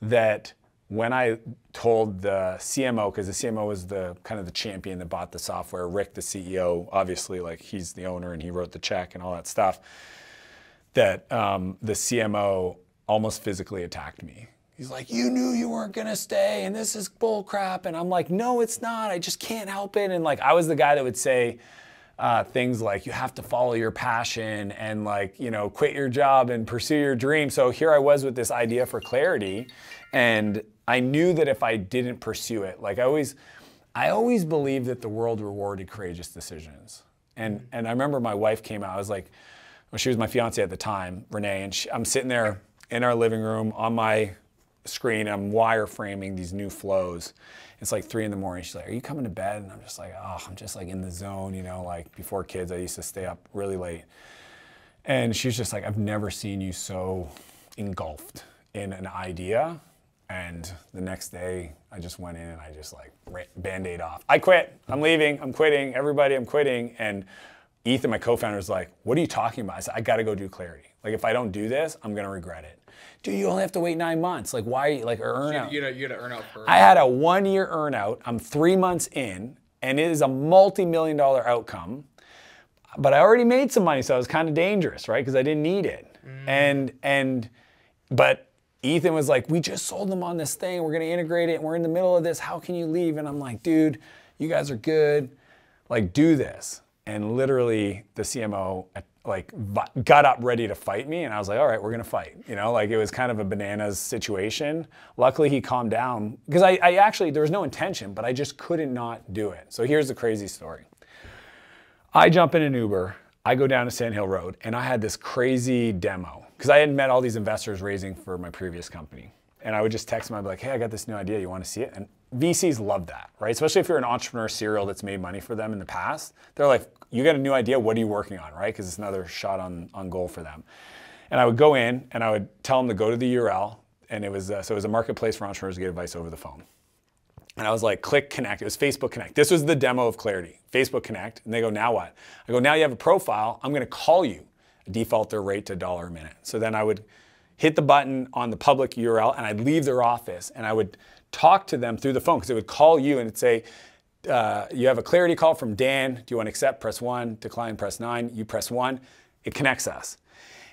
that when I told the CMO, because the CMO was the kind of the champion that bought the software, Rick, the CEO, obviously, like, he's the owner and he wrote the check and all that stuff, that the CMO almost physically attacked me. He's like, you knew you weren't gonna stay and this is bull crap. And I'm like, no, it's not, I just can't help it. And like, I was the guy that would say things like, you have to follow your passion and like, quit your job and pursue your dream. So here I was with this idea for clarity. And I knew that if I didn't pursue it, like I always believed that the world rewarded courageous decisions. And I remember my wife came out, I was like, well, she was my fiance at the time, Renee, and I'm sitting there in our living room on my screen, I'm wireframing these new flows. It's like 3 a.m. She's like, are you coming to bed? And I'm just like, oh, I'm just like in the zone, you know, like before kids, I used to stay up really late. And she's just like, I've never seen you so engulfed in an idea. And the next day I just went in and I just like Band-Aid off. I quit, I'm leaving, I'm quitting, everybody, I'm quitting. And Ethan, my co-founder, is like, what are you talking about? I said, I gotta go do clarity. Like if I don't do this, I'm gonna regret it. Dude, you only have to wait 9 months. Like why, like earn out.
You gotta earn out first.
I had a 1-year earn out. I'm 3 months in and it is a multi-million-dollar outcome. But I already made some money, so it was kind of dangerous, right? Because I didn't need it. But Ethan was like, we just sold them on this thing. We're gonna integrate it. And we're in the middle of this. How can you leave? And I'm like, dude, you guys are good. Like do this. And literally the CMO like got up ready to fight me. And I was like, all right, we're gonna fight. You know, like it was kind of a bananas situation. Luckily he calmed down because I actually, there was no intention, but I just couldn't not do it. So here's the crazy story. I jump in an Uber, I go down to Sand Hill Road, and I had this crazy demo because I had met all these investors raising for my previous company. And I would just text them, I'd be like, hey, I got this new idea, you wanna see it? And VCs love that, right? Especially if you're an entrepreneur serial that's made money for them in the past. They're like, you got a new idea, what are you working on, right? Because it's another shot on goal for them. And I would go in and I would tell them to go to the URL, and it was, so it was a marketplace for entrepreneurs to get advice over the phone. And I was like, click connect. It was Facebook Connect. This was the demo of Clarity. Facebook Connect. And they go, now what? I go, now you have a profile. I'm going to call you. Default their rate to $1 a minute. So then I would hit the button on the public URL and I'd leave their office and I would talk to them through the phone because it would call you and it'd say, you have a Clarity call from Dan. Do you want to accept? Press 1. Decline, press 9. You press 1. It connects us.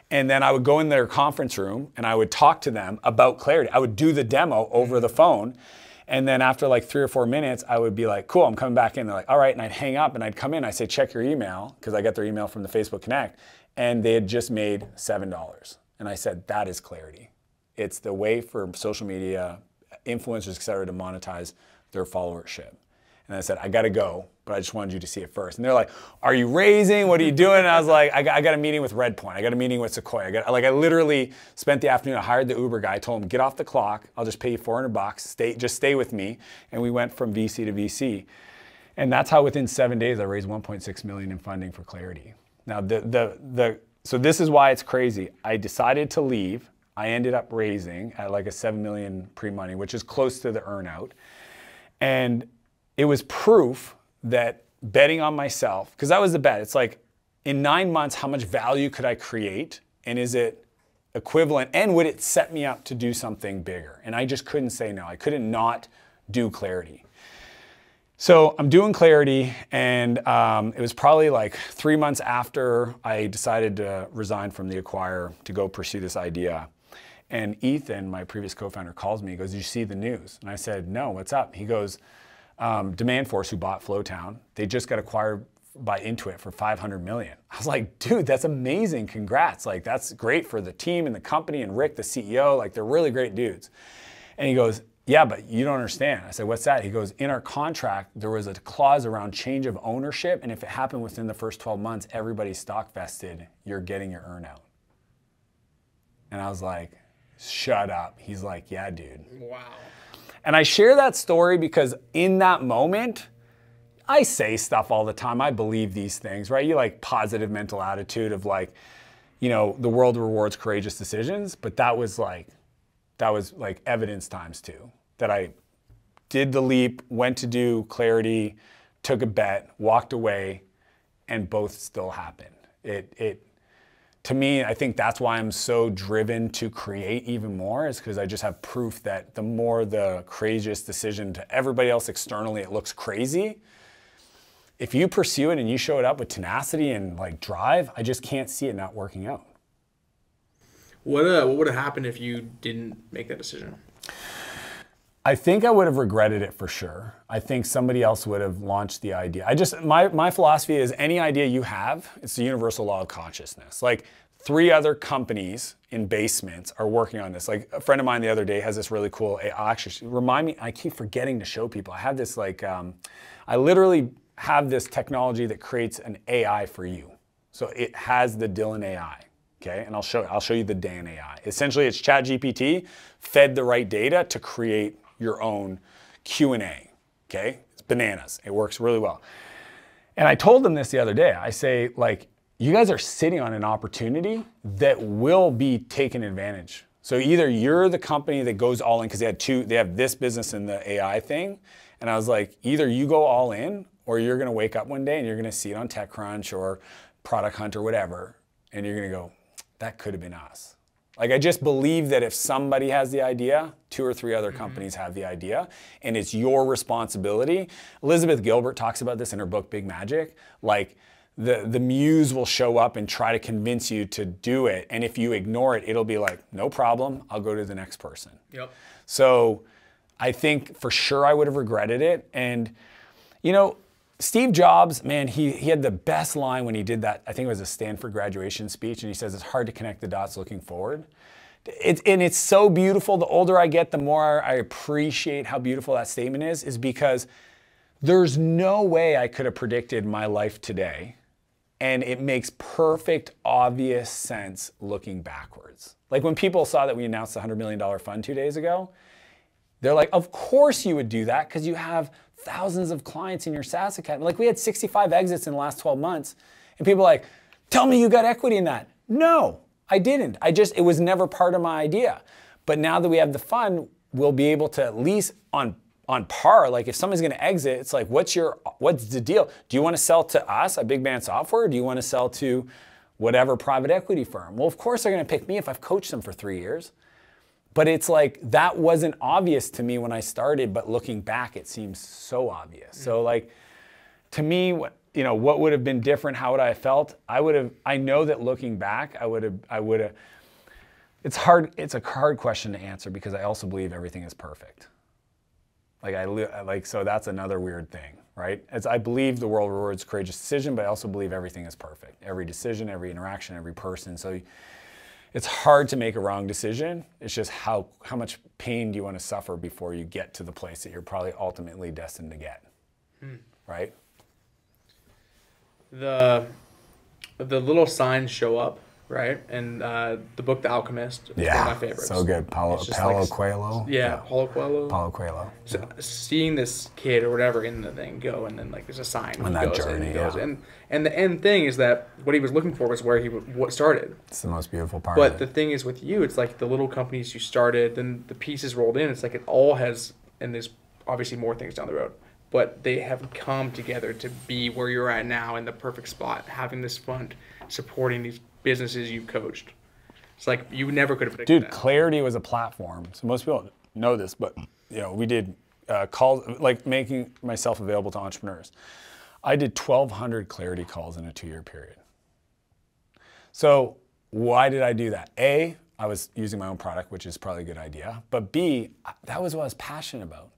And then I would go in their conference room and I would talk to them about Clarity. I would do the demo over the phone. And then after like 3 or 4 minutes, I would be like, cool, I'm coming back in. They're like, all right. And I'd hang up and I'd come in. I say, check your email, because I got their email from the Facebook Connect. And they had just made $7. And I said, that is Clarity. It's the way for social media, influencers, et cetera, to monetize their followership. And I said, I got to go, but I just wanted you to see it first. And they're like, are you raising? What are you doing? And I was like, I got a meeting with Redpoint. I got a meeting with Sequoia. I literally spent the afternoon. I hired the Uber guy. I told him, get off the clock. I'll just pay you $400. Just stay with me. And we went from VC to VC. And that's how within 7 days, I raised $1.6 million in funding for Clarity. Now, so this is why it's crazy. I decided to leave. I ended up raising at like a $7 million pre-money, which is close to the earnout. And it was proof that betting on myself, because that was the bet. It's like, in 9 months, how much value could I create? And is it equivalent? And would it set me up to do something bigger? And I just couldn't say no. I couldn't not do Clarity. So I'm doing Clarity, and it was probably like 3 months after I decided to resign from the acquirer to go pursue this idea. And Ethan, my previous co-founder, calls me. He goes, did you see the news? And I said, no, what's up? He goes, Demand Force, who bought Flowtown, they just got acquired by Intuit for $500 million. I was like, dude, that's amazing. Congrats. Like, that's great for the team and the company and Rick, the CEO. Like, they're really great dudes. And he goes, yeah, but you don't understand. I said, what's that? He goes, in our contract, there was a clause around change of ownership. And if it happened within the first 12 months, everybody's stock vested, you're getting your earnout. And I was like, shut up. He's like, yeah, dude.
Wow.
And I share that story because in that moment, I say stuff all the time. I believe these things, right? You like positive mental attitude of like, you know, the world rewards courageous decisions. But that was like evidence times 2. That I did the leap, went to do Clarity, took a bet, walked away, and both still happened. To me, I think that's why I'm so driven to create even more, is because I just have proof that the more the craziest decision to everybody else externally, it looks crazy. If you pursue it and you show it up with tenacity and like drive, I just can't see it not working out.
What would have happened if you didn't make that decision?
I think I would have regretted it for sure. I think somebody else would have launched the idea. My philosophy is any idea you have, it's the universal law of consciousness. Like 3 other companies in basements are working on this. Like a friend of mine the other day has this really cool, actually remind me, I keep forgetting to show people. I have this like, I literally have this technology that creates an AI for you. So it has the Dylan AI. Okay, and I'll show you the Dan AI. Essentially, it's ChatGPT fed the right data to create your own Q&A. Okay, it's bananas. It works really well. And I told them this the other day. I say, like, you guys are sitting on an opportunity that will be taken advantage. So either you're the company that goes all in, because they have this business and the AI thing. And I was like, either you go all in, or you're gonna wake up one day and you're gonna see it on TechCrunch or Product Hunt or whatever, and you're gonna go, that could have been us. Like, I just believe that if somebody has the idea, 2 or 3 other companies have the idea, and it's your responsibility. Elizabeth Gilbert talks about this in her book, Big Magic. Like, the muse will show up and try to convince you to do it, and if you ignore it, it'll be like, no problem, I'll go to the next person.
Yep.
So I think for sure I would have regretted it. And, you know, Steve Jobs, man, he had the best line when he did that. I think it was a Stanford graduation speech, and he says it's hard to connect the dots looking forward. And it's so beautiful. The older I get, the more I appreciate how beautiful that statement is because there's no way I could have predicted my life today, and it makes perfect, obvious sense looking backwards. Like when people saw that we announced the $100 million fund 2 days ago, they're like, of course you would do that because you have thousands of clients in your SaaS Academy. Like we had 65 exits in the last 12 months. And people are like, tell me you got equity in that. No, I didn't. it was never part of my idea. But now that we have the fund, we'll be able to at least on par, like if someone's gonna exit, it's like, what's the deal? Do you wanna sell to us, a big band software, or do you wanna sell to whatever private equity firm? Well, of course they're gonna pick me if I've coached them for 3 years. But it's like, that wasn't obvious to me when I started, but looking back, it seems so obvious. So like, to me, what would have been different? How would I have felt? I know that looking back, I would have, it's a hard question to answer because I also believe everything is perfect. So that's another weird thing, right? I believe the world rewards courageous decision, but I also believe everything is perfect. Every decision, every interaction, every person. So it's hard to make a wrong decision. It's just how much pain do you want to suffer before you get to the place that you're probably ultimately destined to get, right?
The little signs show up, right? And the book, The Alchemist, is one of my favorites.
So good. Paulo Coelho.
Yeah, Paulo Coelho.
Paulo Coelho.
So seeing this kid or whatever in the thing go, and then like there's a sign.
On that journey,
And the end thing is that what he was looking for was where what started.
It's the most beautiful part.
But the thing is with you, it's like the little companies you started, then the pieces rolled in. It's like it all has, and there's obviously more things down the road, but they have come together to be where you're at now in the perfect spot, having this fund, supporting these businesses you've coached. It's like you never could have predicted that.
Dude, Clarity was a platform. So most people don't know this, but we did calls, like making myself available to entrepreneurs. I did 1,200 Clarity calls in a 2-year period. So why did I do that? A, I was using my own product, which is probably a good idea. But B, that was what I was passionate about.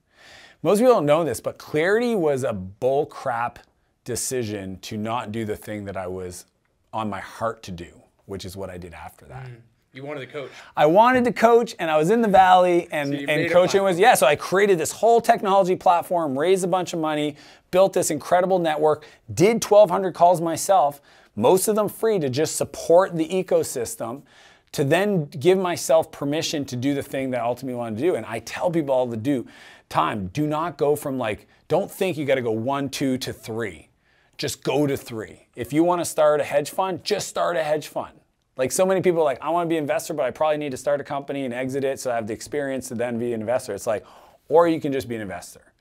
Most people don't know this, but Clarity was a bull crap decision to not do the thing that I was on my heart to do, which is what I did after that.
You wanted to coach.
I wanted to coach, and I was in the Valley, and coaching was, so I created this whole technology platform, raised a bunch of money, built this incredible network, did 1,200 calls myself, most of them free to just support the ecosystem, to then give myself permission to do the thing that I ultimately wanted to do. And I tell people all the time, do not go from don't think you gotta go 1, 2 to 3. Just go to 3. If you wanna start a hedge fund, just start a hedge fund. Like so many people are like, I want to be an investor, but I probably need to start a company and exit it so I have the experience to then be an investor. It's like, or you can just be an investor.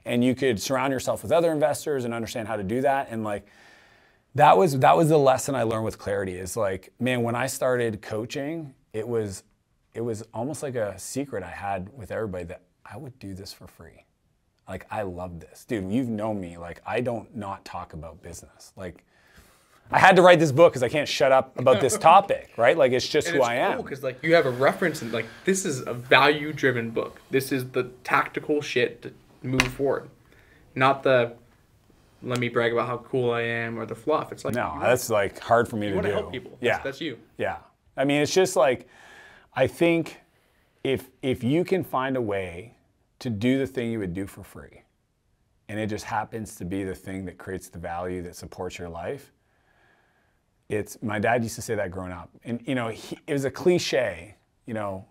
And you could surround yourself with other investors and understand how to do that. And like, that was the lesson I learned with Clarity is like, man, when I started coaching, it was almost like a secret I had with everybody that I would do this for free. Like, I love this. Dude, you've known me. Like, I don't not talk about business. Like, I had to write this book because I can't shut up about this topic, right? Like, it's just who I am.
Because like you have a reference and like this is a value-driven book. This is the tactical shit to move forward, not the let me brag about how cool I am or the fluff. It's like
no, that's like hard for me to do.
You want to help people.
Yeah,
that's you.
Yeah, I mean, it's just like I think if you can find a way to do the thing you would do for free, and it just happens to be the thing that creates the value that supports your life. My dad used to say that growing up, and you know, it was a cliche, you know,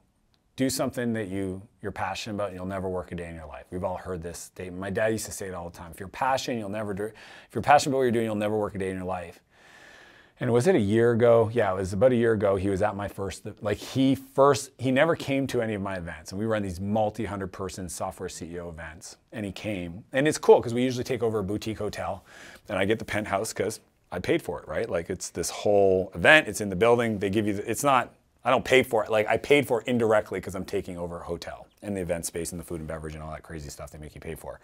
do something that you're passionate about and you'll never work a day in your life. We've all heard this statement. My dad used to say it all the time. If you're passionate, if you're passionate about what you're doing, you'll never work a day in your life. And was it a year ago? Yeah, it was about a year ago. He was at my first, like he never came to any of my events. And we run these multi-100-person software CEO events. And he came. And it's cool because we usually take over a boutique hotel. And I get the penthouse because I paid for it, right? Like it's this whole event. It's in the building. They give you, I don't pay for it. Like I paid for it indirectly because I'm taking over a hotel and the event space and the food and beverage and all that crazy stuff they make you pay for.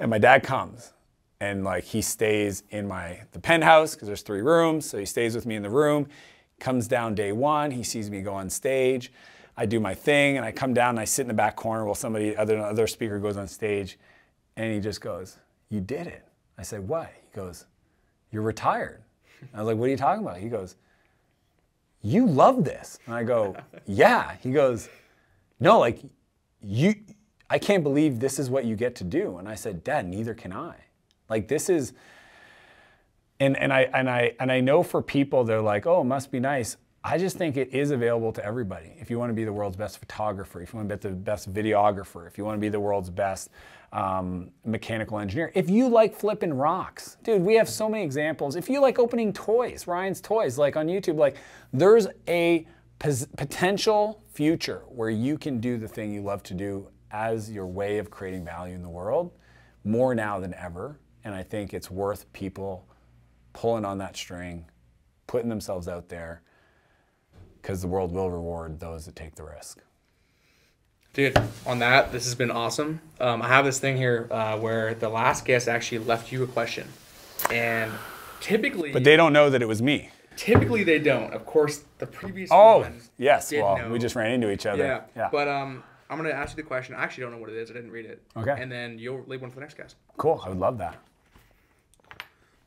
And my dad comes. And like he stays in the penthouse because there's 3 rooms. So he stays with me in the room, comes down day 1. He sees me go on stage. I do my thing and I come down and I sit in the back corner while another speaker goes on stage. And he just goes, "You did it." I said, "What?" He goes, "You're retired." I was like, "What are you talking about?" He goes, "You love this." And I go, "Yeah." He goes, "No, like I can't believe this is what you get to do." And I said, "Dad, neither can I." Like this is, and I know for people they're like, "Oh, it must be nice." I just think it is available to everybody. If you want to be the world's best photographer, if you want to be the best videographer, if you want to be the world's best mechanical engineer, if you like flipping rocks, dude, we have so many examples. If you like opening toys, Ryan's Toys, like on YouTube, like there's a potential future where you can do the thing you love to do as your way of creating value in the world more now than ever. And I think it's worth people pulling on that string, putting themselves out there, because the world will reward those that take the risk.
Dude, on that, this has been awesome. I have this thing here where the last guest actually left you a question. And typically...
But they don't know that it was me.
Typically they don't. Of course, the previous one
yes.
did
Well,
know.
we just ran into each other.
Yeah. But I'm going to ask you the question. I actually don't know what it is. I didn't read it.
Okay.
And then you'll leave one for the next guest.
Cool. I would love that.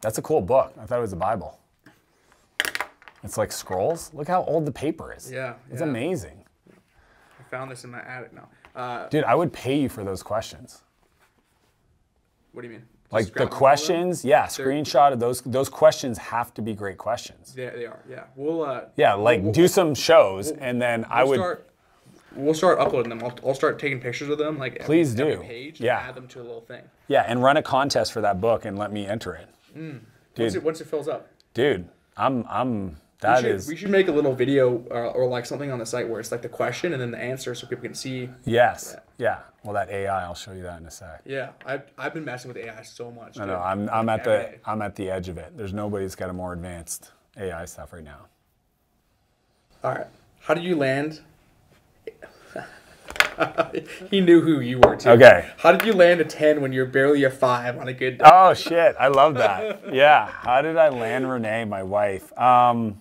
That's a cool book. I thought it was the Bible. It's like scrolls. Look how old the paper is.
Yeah.
It's amazing.
I found this in my attic now.
Dude, I would pay you for those questions.
What do you mean?
Like the questions, screenshot of those questions have to be great questions.
Yeah, they are. Yeah. We'll
do some shows and then
we'll start uploading them. I'll start taking pictures of them, like
please do.
Every page, and add them to a little thing.
Yeah, and run a contest for that book and let me enter it.
Dude, once it fills up.
Dude, we should make a little video or like something on the site where it's like the question and then the answer so people can see. Yes. Yeah. Well, that AI, I'll show you that in a sec.
Yeah, I've been messing with AI so much.
I know. I'm at the edge of it. There's nobody that's got a more advanced AI stuff right now.
All right. How did you land? He knew who you were too.
Okay.
How did you land a 10 when you're barely a 5 on a good day?
Oh shit! I love that. Yeah. How did I land Renee, my wife? I'll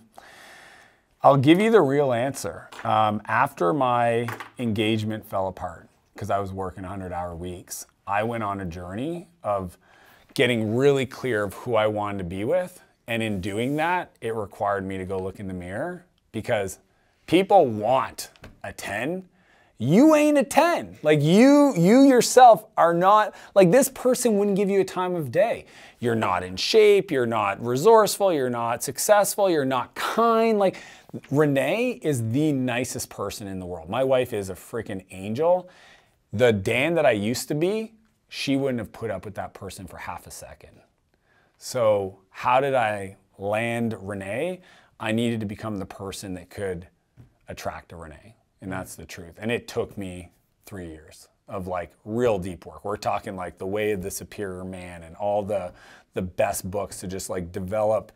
give you the real answer. After my engagement fell apart because I was working 100-hour weeks, I went on a journey of getting really clear of who I wanted to be with, and in doing that, it required me to go look in the mirror because people want a 10. You ain't a 10. Like you yourself are not, like this person wouldn't give you a time of day. You're not in shape, you're not resourceful, you're not successful, you're not kind. Like Renee is the nicest person in the world. My wife is a freaking angel. The Dan that I used to be, she wouldn't have put up with that person for half a second. So how did I land Renee? I needed to become the person that could attract a Renee. And that's the truth. And it took me 3 years of like real deep work. We're talking like The Way of the Superior Man and all the best books to just like develop,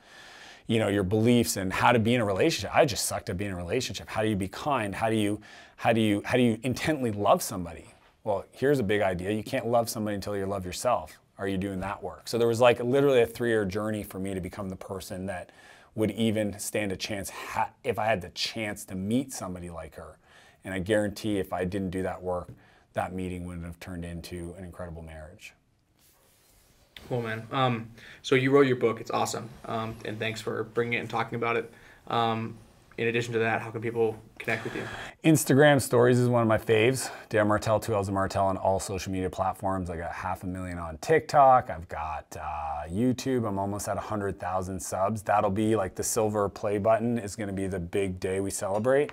you know, your beliefs and how to be in a relationship. I just sucked at being in a relationship. How do you be kind? How do you intently love somebody? Well, here's a big idea. You can't love somebody until you love yourself. Are you doing that work? So there was like literally a 3-year journey for me to become the person that would even stand a chance if I had the chance to meet somebody like her. And I guarantee if I didn't do that work, that meeting wouldn't have turned into an incredible marriage.
Cool, man. So you wrote your book. It's awesome. And thanks for bringing it and talking about it. In addition to that, how can people connect with you? Instagram stories is one of my faves. Dan Martell, 2 L's of Martell on all social media platforms. I got 500,000 on TikTok. I've got YouTube. I'm almost at 100,000 subs. That'll be like the silver play button is going to be the big day we celebrate.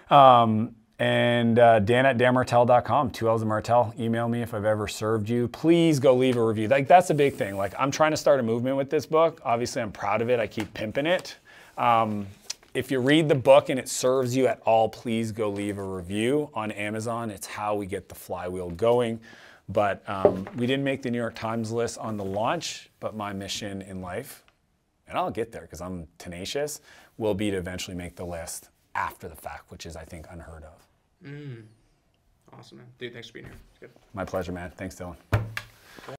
Dan at danmartell.com, 2 L's of Martell. Email me if I've ever served you. Please go leave a review. Like, that's a big thing. Like, I'm trying to start a movement with this book. Obviously, I'm proud of it. I keep pimping it. If you read the book and it serves you at all, please go leave a review on Amazon. It's how we get the flywheel going. But we didn't make the New York Times list on the launch, but my mission in life, and I'll get there because I'm tenacious, will be to eventually make the list after the fact, which is, I think, unheard of. Awesome, man. Dude, thanks for being here. It's good.
My pleasure, man. Thanks, Dylan.